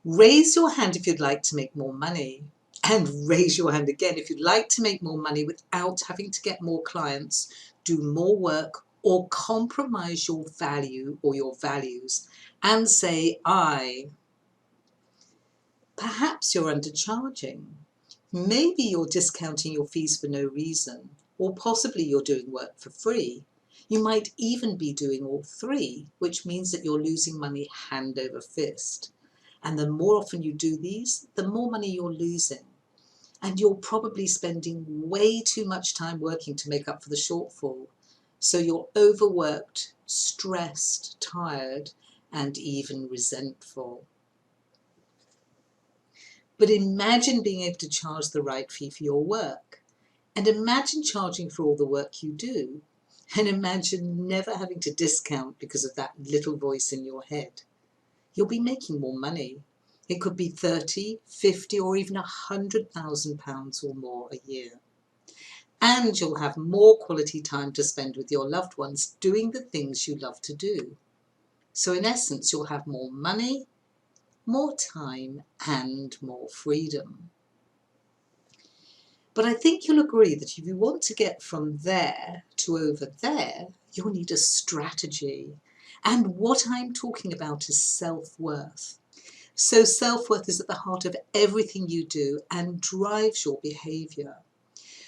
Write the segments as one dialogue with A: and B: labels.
A: Raise your hand if you'd like to make more money, and raise your hand again if you'd like to make more money without having to get more clients, do more work, or compromise your value or your values, and say I. Perhaps you're undercharging. Maybe you're discounting your fees for no reason, or possibly you're doing work for free. You might even be doing all three, which means that you're losing money hand over fist. And the more often you do these, the more money you're losing. And you're probably spending way too much time working to make up for the shortfall. So you're overworked, stressed, tired, and even resentful. But imagine being able to charge the right fee for your work. And imagine charging for all the work you do. And imagine never having to discount because of that little voice in your head. You'll be making more money. It could be 30, 50, or even £100,000 or more a year. And you'll have more quality time to spend with your loved ones doing the things you love to do. So in essence, you'll have more money, more time, and more freedom. But I think you'll agree that if you want to get from there to over there, you'll need a strategy. And what I'm talking about is self-worth. So self-worth is at the heart of everything you do and drives your behaviour.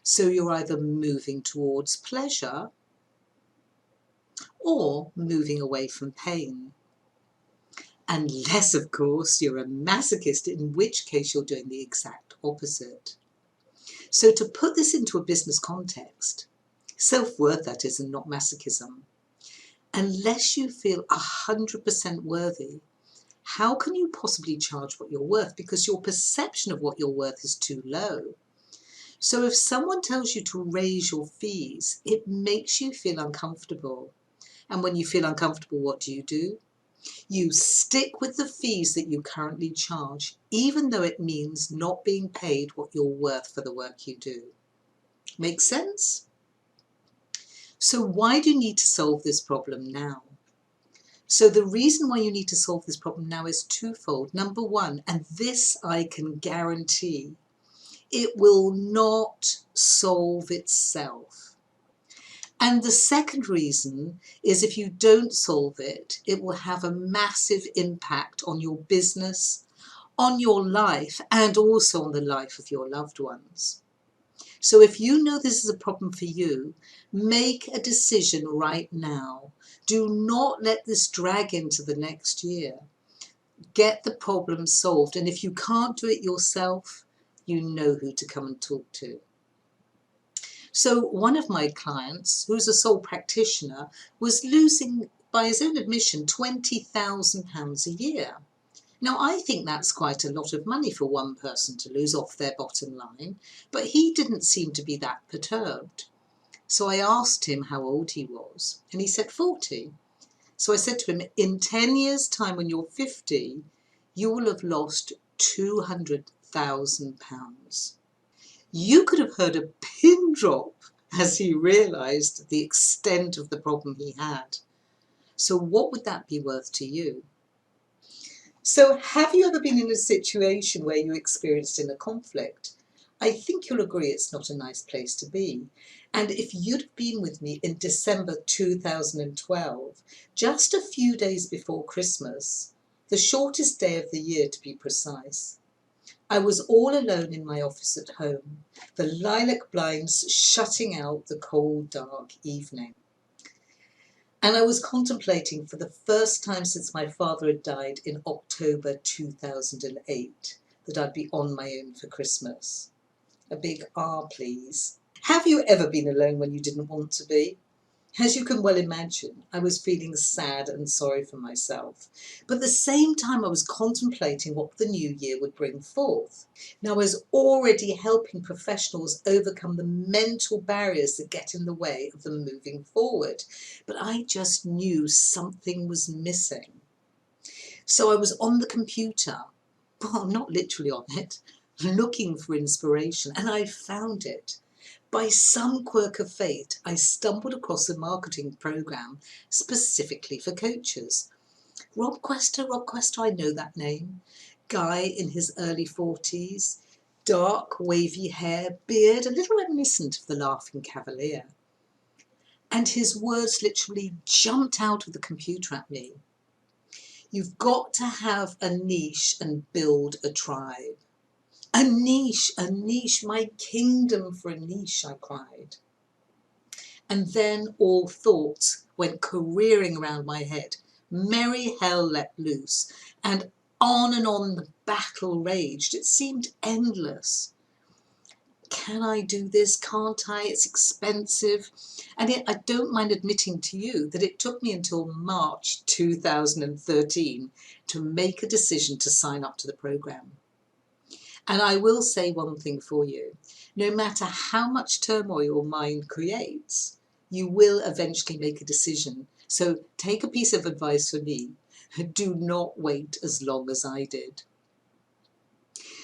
A: So you're either moving towards pleasure or moving away from pain. Unless, of course, you're a masochist, in which case you're doing the exact opposite. So to put this into a business context, self-worth that is, and not masochism, unless you feel 100% worthy, how can you possibly charge what you're worth? Because your perception of what you're worth is too low. So if someone tells you to raise your fees, it makes you feel uncomfortable. And when you feel uncomfortable, what do? You stick with the fees that you currently charge, even though it means not being paid what you're worth for the work you do. Make sense? So why do you need to solve this problem now? So the reason why you need to solve this problem now is twofold. Number one, and this I can guarantee, it will not solve itself. And the second reason is if you don't solve it, it will have a massive impact on your business, on your life, and also on the life of your loved ones. So if you know this is a problem for you, make a decision right now. Do not let this drag into the next year. Get the problem solved. And if you can't do it yourself, you know who to come and talk to. So one of my clients, who's a sole practitioner, was losing, by his own admission, £20,000 a year. Now, I think that's quite a lot of money for one person to lose off their bottom line, but he didn't seem to be that perturbed. So I asked him how old he was, and he said 40. So I said to him, in 10 years' time, when you're 50, you will have lost £200,000. You could have heard a pin drop as he realised the extent of the problem he had. So what would that be worth to you? So have you ever been in a situation where you experienced inner conflict? I think you'll agree it's not a nice place to be. And if you'd been with me in December 2012, just a few days before Christmas, the shortest day of the year to be precise, I was all alone in my office at home, the lilac blinds shutting out the cold, dark evening. And I was contemplating for the first time since my father had died in October 2008 that I'd be on my own for Christmas. A big R, please. Have you ever been alone when you didn't want to be? As you can well imagine, I was feeling sad and sorry for myself. But at the same time, I was contemplating what the new year would bring forth. Now, I was already helping professionals overcome the mental barriers that get in the way of them moving forward. But I just knew something was missing. So I was on the computer, well, not literally on it, looking for inspiration, and I found it. By some quirk of fate, I stumbled across a marketing program specifically for coaches. Rob Quester, I know that name. guy in his early 40s, dark wavy hair, beard, a little reminiscent of the Laughing Cavalier. And his words literally jumped out of the computer at me. You've got to have a niche and build a tribe. A niche, my kingdom for a niche, I cried. And then all thoughts went careering around my head. Merry hell let loose, and on the battle raged. It seemed endless. Can I do this? Can't I? It's expensive. And yet I don't mind admitting to you that it took me until March 2013 to make a decision to sign up to the program. And I will say one thing for you. No matter how much turmoil your mind creates, you will eventually make a decision. So take a piece of advice from me. Do not wait as long as I did.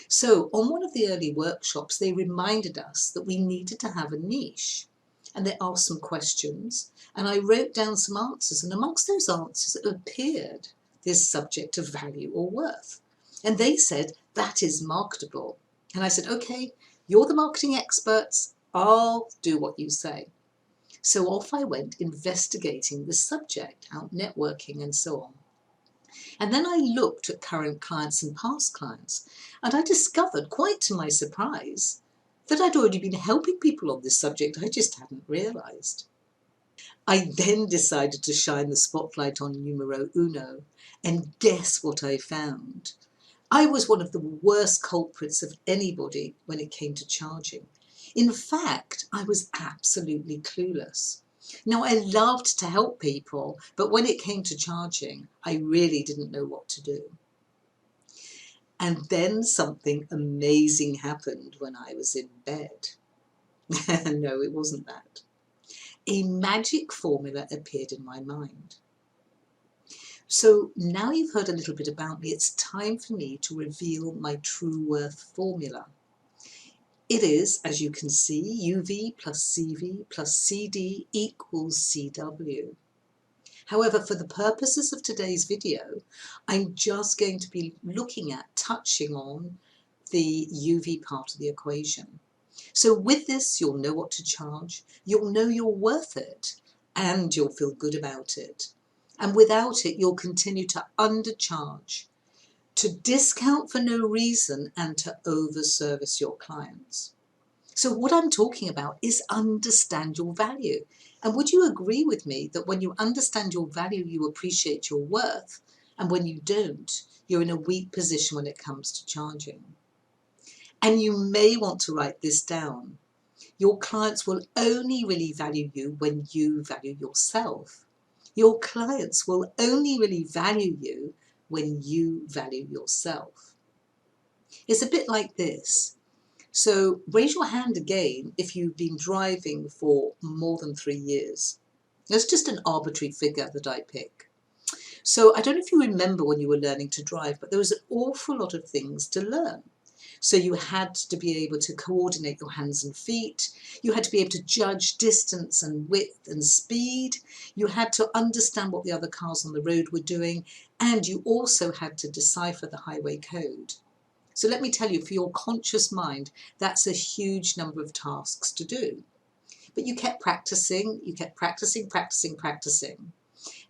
A: So on one of the early workshops, they reminded us that we needed to have a niche. And they asked some questions, and I wrote down some answers. And amongst those answers appeared this subject of value or worth. And they said, that is marketable. And I said, okay, you're the marketing experts. I'll do what you say. So off I went investigating the subject, out networking and so on. And then I looked at current clients and past clients, and I discovered, quite to my surprise, that I'd already been helping people on this subject. I just hadn't realised. I then decided to shine the spotlight on numero uno, and guess what I found? I was one of the worst culprits of anybody when it came to charging. In fact, I was absolutely clueless. Now, I loved to help people, but when it came to charging, I really didn't know what to do. And then something amazing happened when I was in bed. No, it wasn't that. A magic formula appeared in my mind. So now you've heard a little bit about me, it's time for me to reveal my true worth formula. It is, as you can see, UV plus CV plus CD equals CW. However, for the purposes of today's video, I'm just going to be touching on the UV part of the equation. So with this, you'll know what to charge, you'll know you're worth it, and you'll feel good about it. And without it, you'll continue to undercharge, to discount for no reason, and to overservice your clients. So what I'm talking about is understand your value. And would you agree with me that when you understand your value, you appreciate your worth, and when you don't, you're in a weak position when it comes to charging? And you may want to write this down. Your clients will only really value you when you value yourself. Your clients will only really value you when you value yourself. It's a bit like this. So raise your hand again if you've been driving for more than 3 years. That's just an arbitrary figure that I pick. So I don't know if you remember when you were learning to drive, but there was an awful lot of things to learn. So you had to be able to coordinate your hands and feet. You had to be able to judge distance and width and speed. You had to understand what the other cars on the road were doing. And you also had to decipher the highway code. So let me tell you, for your conscious mind, that's a huge number of tasks to do. But you kept practicing, practicing.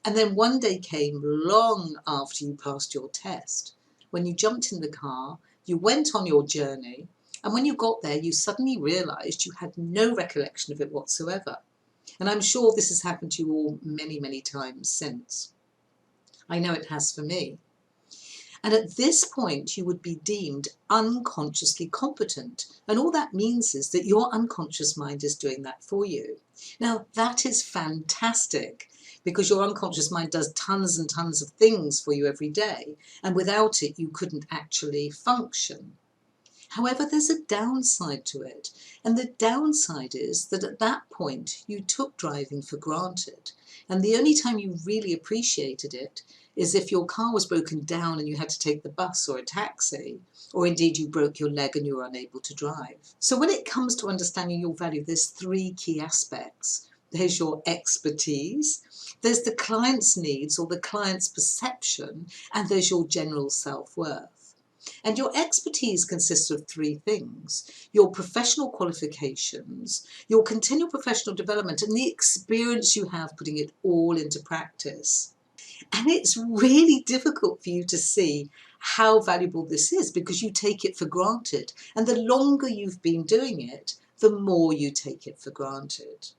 A: And then one day came long after you passed your test, when you jumped in the car, you went on your journey, and when you got there, you suddenly realised you had no recollection of it whatsoever. And I'm sure this has happened to you all many, many times since. I know it has for me. And at this point, you would be deemed unconsciously competent. And all that means is that your unconscious mind is doing that for you. Now, that is fantastic, because your unconscious mind does tons and tons of things for you every day. And without it, you couldn't actually function. However, there's a downside to it. And the downside is that at that point, you took driving for granted. And the only time you really appreciated it is if your car was broken down and you had to take the bus or a taxi, or indeed you broke your leg and you were unable to drive. So when it comes to understanding your value, there's 3 key aspects. There's your expertise, there's the client's needs or the client's perception, and there's your general self-worth. And your expertise consists of three things: your professional qualifications, your continual professional development, and the experience you have putting it all into practice. And it's really difficult for you to see how valuable this is because you take it for granted. And the longer you've been doing it, the more you take it for granted.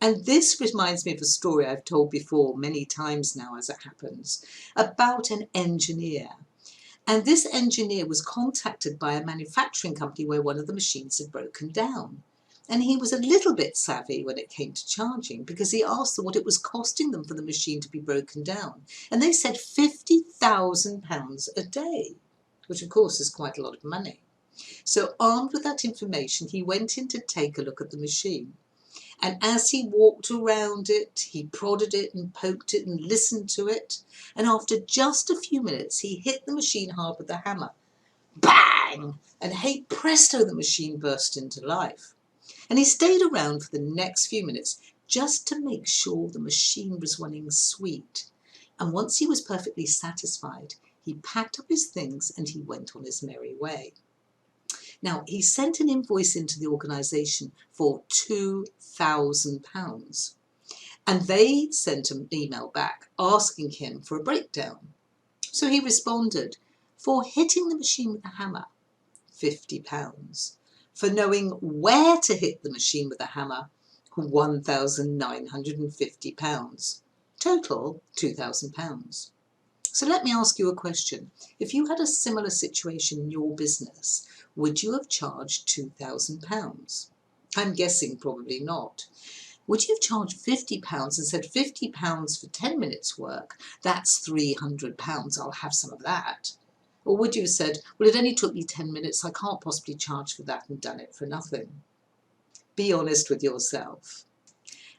A: And this reminds me of a story I've told before many times now, as it happens, about an engineer. And this engineer was contacted by a manufacturing company where one of the machines had broken down. And he was a little bit savvy when it came to charging, because he asked them what it was costing them for the machine to be broken down. And they said £50,000 a day, which of course is quite a lot of money. So armed with that information, he went in to take a look at the machine. And as he walked around it, he prodded it and poked it and listened to it. And after just a few minutes, he hit the machine hard with a hammer. Bang! And hey presto, the machine burst into life. And he stayed around for the next few minutes just to make sure the machine was running sweet. And once he was perfectly satisfied, he packed up his things and he went on his merry way. Now, he sent an invoice into the organisation for £2,000. And they sent an email back asking him for a breakdown. So he responded, for hitting the machine with a hammer, £50. For knowing where to hit the machine with a hammer, £1,950. Total, £2,000. So let me ask you a question. If you had a similar situation in your business, would you have charged £2,000? I'm guessing probably not. Would you have charged £50 and said £50 for 10 minutes work? That's £300. I'll have some of that. Or would you have said, well, it only took me 10 minutes. I can't possibly charge for that, and done it for nothing? Be honest with yourself.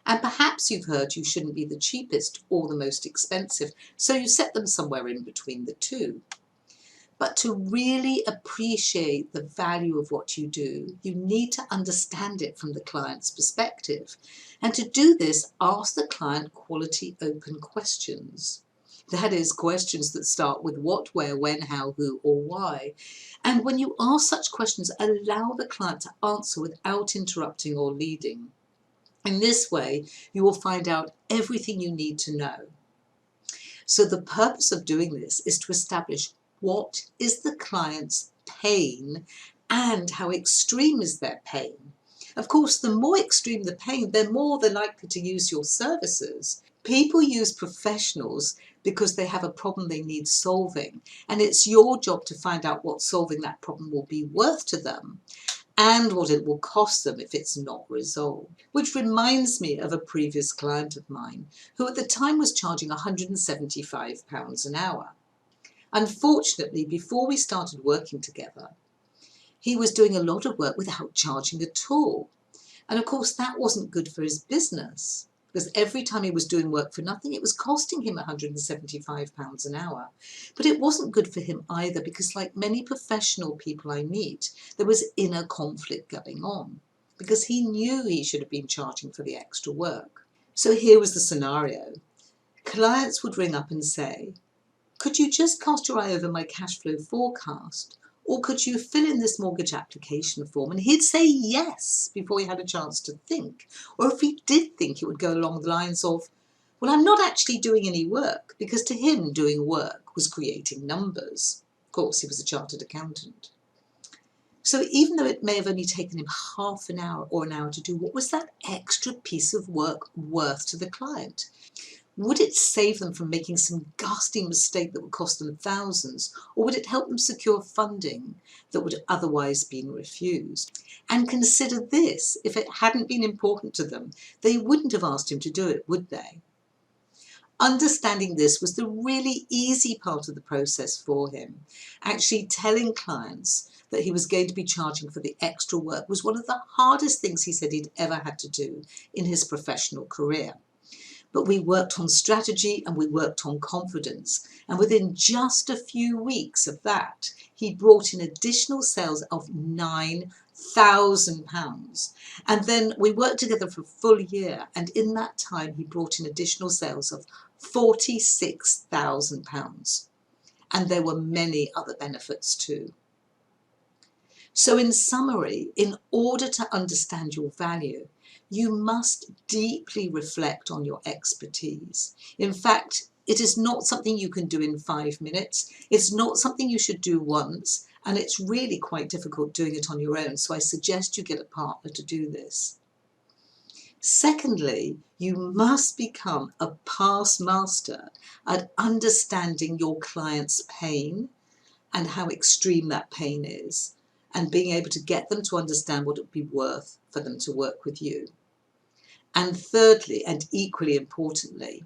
A: And perhaps you've heard you shouldn't be the cheapest or the most expensive, so you set them somewhere in between the two. But to really appreciate the value of what you do, you need to understand it from the client's perspective. And to do this, ask the client quality open questions. That is, questions that start with what, where, when, how, who, or why. And when you ask such questions, allow the client to answer without interrupting or leading. In this way, you will find out everything you need to know. So the purpose of doing this is to establish what is the client's pain and how extreme is their pain. Of course, the more extreme the pain, the more they're likely to use your services. People use professionals because they have a problem they need solving, and it's your job to find out what solving that problem will be worth to them and what it will cost them if it's not resolved. Which reminds me of a previous client of mine who at the time was charging £175 an hour. Unfortunately, before we started working together, he was doing a lot of work without charging at all. And of course, that wasn't good for his business, because every time he was doing work for nothing, it was costing him £175 an hour. But it wasn't good for him either, because like many professional people I meet, there was inner conflict going on, because he knew he should have been charging for the extra work. So here was the scenario. Clients would ring up and say, could you just cast your eye over my cash flow forecast? Or could you fill in this mortgage application form? And he'd say yes before he had a chance to think. Or if he did think, it would go along the lines of, well, I'm not actually doing any work, because to him doing work was creating numbers. Of course, he was a chartered accountant. So even though it may have only taken him half an hour or an hour to do, what was that extra piece of work worth to the client? Would it save them from making some ghastly mistake that would cost them thousands, or would it help them secure funding that would otherwise been refused? And consider this, if it hadn't been important to them, they wouldn't have asked him to do it, would they? Understanding this was the really easy part of the process for him. Actually telling clients that he was going to be charging for the extra work was one of the hardest things he said he'd ever had to do in his professional career. But we worked on strategy and we worked on confidence. And within just a few weeks of that, he brought in additional sales of £9,000. And then we worked together for a full year. And in that time, he brought in additional sales of £46,000. And there were many other benefits too. So in summary, in order to understand your value, you must deeply reflect on your expertise. In fact, it is not something you can do in 5 minutes. It's not something you should do once, and it's really quite difficult doing it on your own. So I suggest you get a partner to do this. Secondly, you must become a past master at understanding your client's pain and how extreme that pain is, and being able to get them to understand what it would be worth for them to work with you. And thirdly, and equally importantly,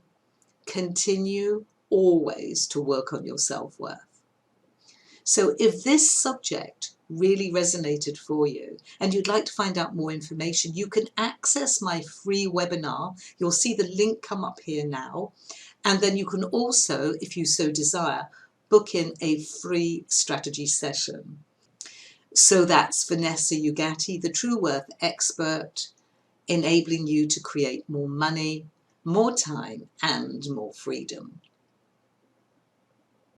A: continue always to work on your self-worth. So if this subject really resonated for you and you'd like to find out more information, you can access my free webinar. You'll see the link come up here now. And then you can also, if you so desire, book in a free strategy session. So that's Vanessa Ugatti, the True Worth expert, enabling you to create more money, more time, and more freedom.